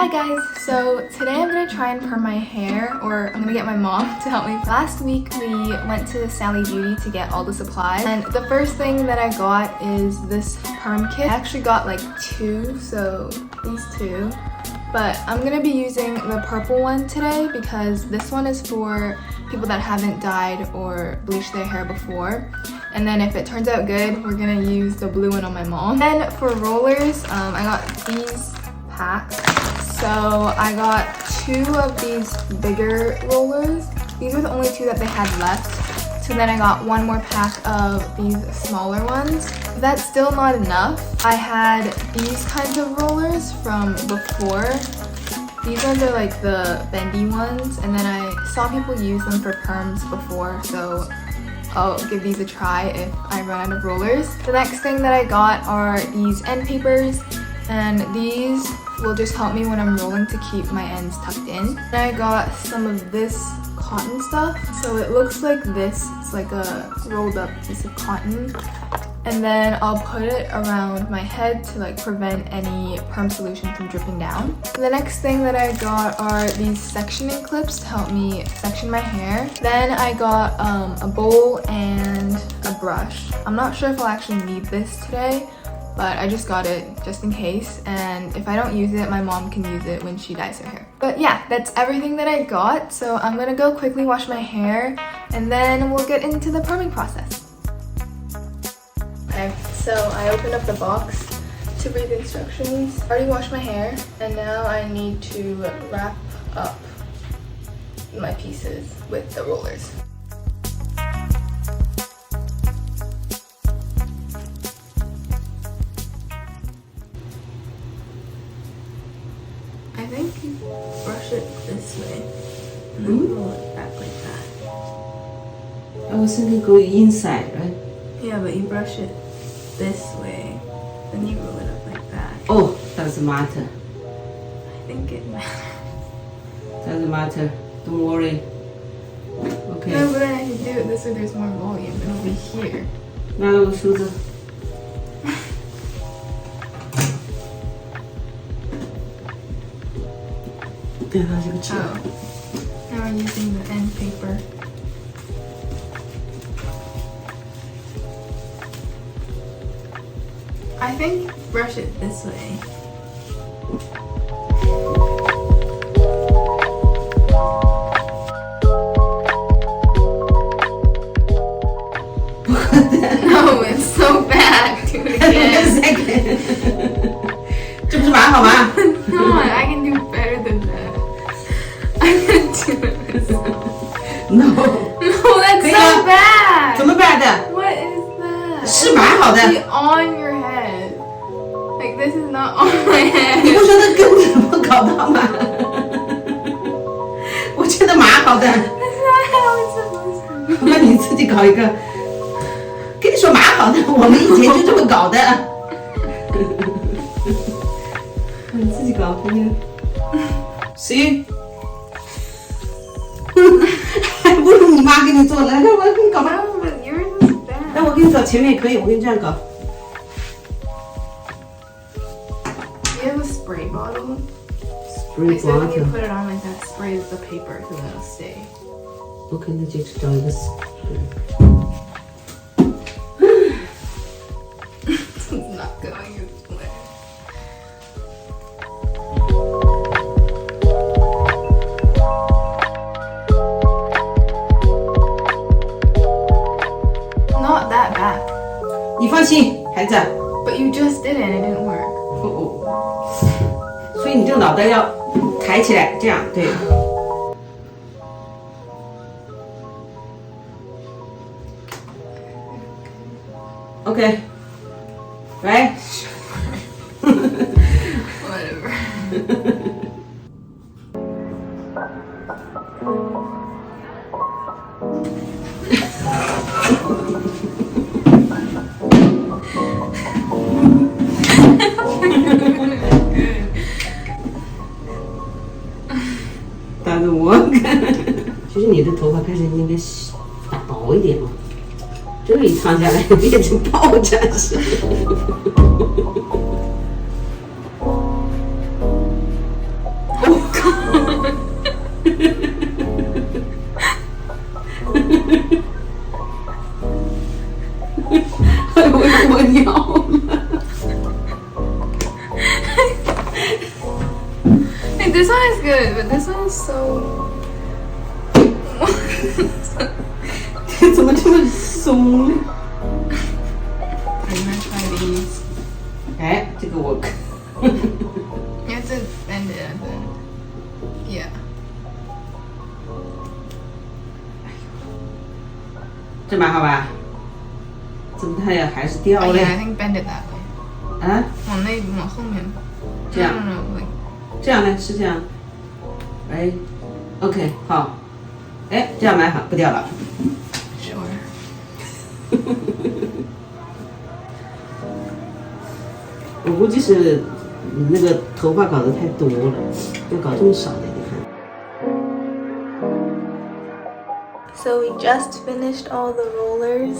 Hi guys, so today I'm gonna try and perm my hair, or I'm gonna get my mom to help me. Last week we went to Sally Beauty to get all the supplies, and the first thing that I got is this perm kit. I actually got like two, so these two, but I'm gonna be using the purple one today because this one is for people that haven't dyed or bleached their hair before. And then if it turns out good, we're gonna use the blue one on my mom. Then for rollers, I got these packs. So I got two of these bigger rollers. These were the only two that they had left. So then I got one more pack of these smaller ones. That's still not enough. I had these kinds of rollers from before. These ones are like the bendy ones, and then I saw people use them for perms before, so I'll give these a try if I run out of rollers. The next thing that I got are these end papers, and these will just help me when I'm rolling to keep my ends tucked in. And I got some of this cotton stuff. So it looks like this. It's like a rolled up piece of cotton. And then I'll put it around my head to like prevent any perm solution from dripping down. The next thing that I got are these sectioning clips to help me section my hair. Then I got a bowl and a brush. I'm not sure if I'll actually need this today, but I just got it just in case, and if I don't use it, my mom can use it when she dyes her hair. But yeah, that's everything that I got, so I'm gonna go quickly wash my hair, and then we'll get into the perming process. Okay, so I opened up the box to read the instructions. I already washed my hair, and now I need to wrap up my pieces with the rollers. I think you brush it this way and then roll it back like that. I was thinking go inside, right? Yeah, but you brush it this way, then you roll it up like that. Oh, doesn't matter. I think it matters. Doesn't matter. Don't worry. Okay. No, but then I can do it this way, there's more volume. It'll be here. 拿着我梳子。对，它是个纸。 Oh. Now we're using the end paper. I think brush it this way. No, it's so bad. Do it again. 这不是蛮好吗？ Come on, I can do better than that. I can do it. No. No, that's so bad. 怎么办的？ What is that? 是蛮好的。 It's on your head. Like this is not on my 你 head. 不说那根怎么搞到吗？我觉得蛮好的。 That's not how it's supposed to be. 那你自己搞一个。跟你说蛮好的，我们以前就这么搞的。你自己搞，看看。行。还不如你妈给你做，来，我给你搞吧。 No, but yours is bad. 那我给你找前面也可以，我给你这样搞。 Do you have a spray bottle? Spray Like, so when you bottle。 put it on like that, sprays the paper so then it'll stay. OK， 那就找一个。It's not going this way. Not that bad. 你放心，孩子。 But you just did it and it didn't work. 所以你这个脑袋要抬起来，这样对。OK， 来。Whatever. 但是我看，其实你的头发开始应该打薄一点嘛。这个一长下来变成爆炸式。good, but this one is so. 怎么这么松呢？ I'm gonna try these. 哎，这个我。 You have to bend it and then. Yeah. 这蛮好吧？怎么它也还是掉 Oh 嘞？ yeah, I think bend it that way. 啊？往后面。这样。 No, like. 这样呢？是这样。哎 ，OK， 好。哎，这样蛮好，不掉了。 Sure. 我估计是那个头发搞得太多了，要搞这么少的，你看。 So we just finished all the rollers.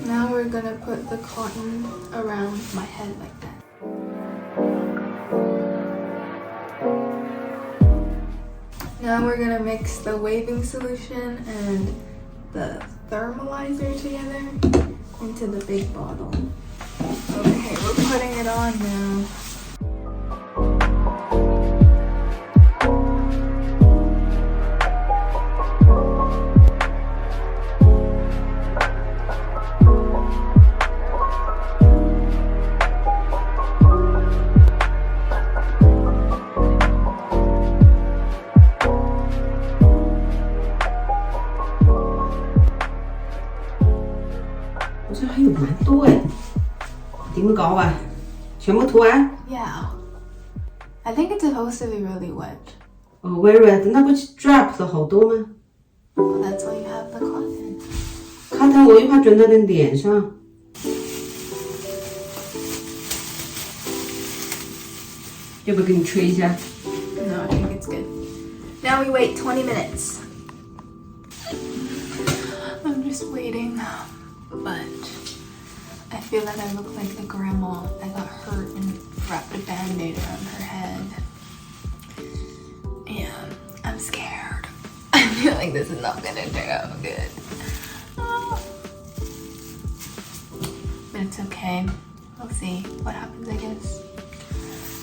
Now we're gonna put the cotton around my head like that. Now we're gonna mix the waving solution and the thermalizer together into the big bottle. Okay, we're putting it on now. Yeah. I think it's supposed to be really wet. Oh, very wet. 那不 drop 的好多吗？ Well, that's why you have the cotton. cotton 我又怕卷到你脸上。要不要给你吹一下？ No, I think it's good. Now we wait 20 minutes. I'm just waiting, but I feel like I look like the grandma that got hurt and wrapped a band-aid around her head. And I'm scared. I feel like this is not gonna turn out good. But it's okay. We'll see what happens, I guess.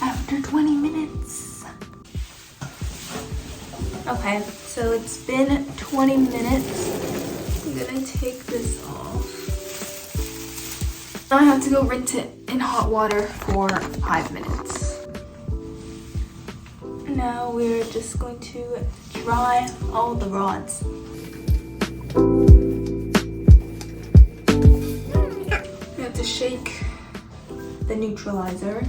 After 20 minutes. Okay, so it's been 20 minutes. I'm gonna take this off. Now I have to go rinse it in hot water for 5 minutes. Now we're just going to dry all the rods. You have to shake the neutralizer.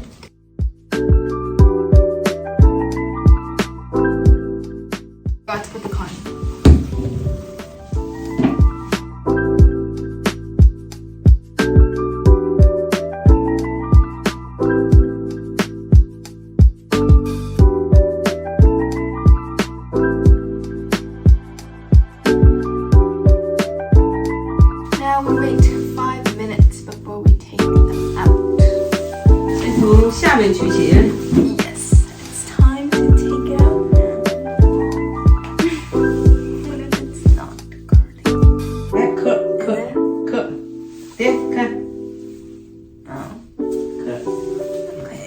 Got to put the cotton. Now we wait 5 minutes before we take them out. 先从下面取起。 Yes, it's time to take it out now. What if it's not curly? 来刻，对，看， Oh, 刻。 okay.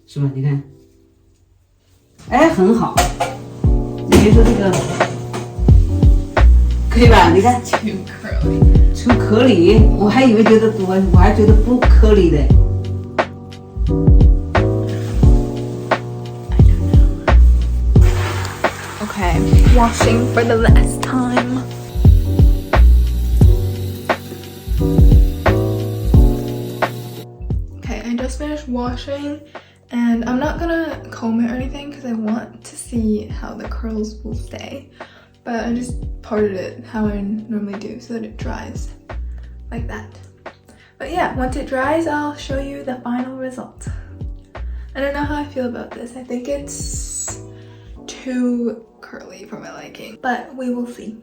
是吧？你看，哎，很好。你别说这个，可以吧？你看 Too curly. 出颗粒，我还以为觉得我还觉得不颗粒的。 Okay, washing for the last time. Okay, I just finished washing and I'm not gonna comb it or anything because I want to see how the curls will stay. But I just parted it how I normally do so that it dries like that. But yeah, once it dries, I'll show you the final result. I don't know how I feel about this. I think it's too curly for my liking, but we will see.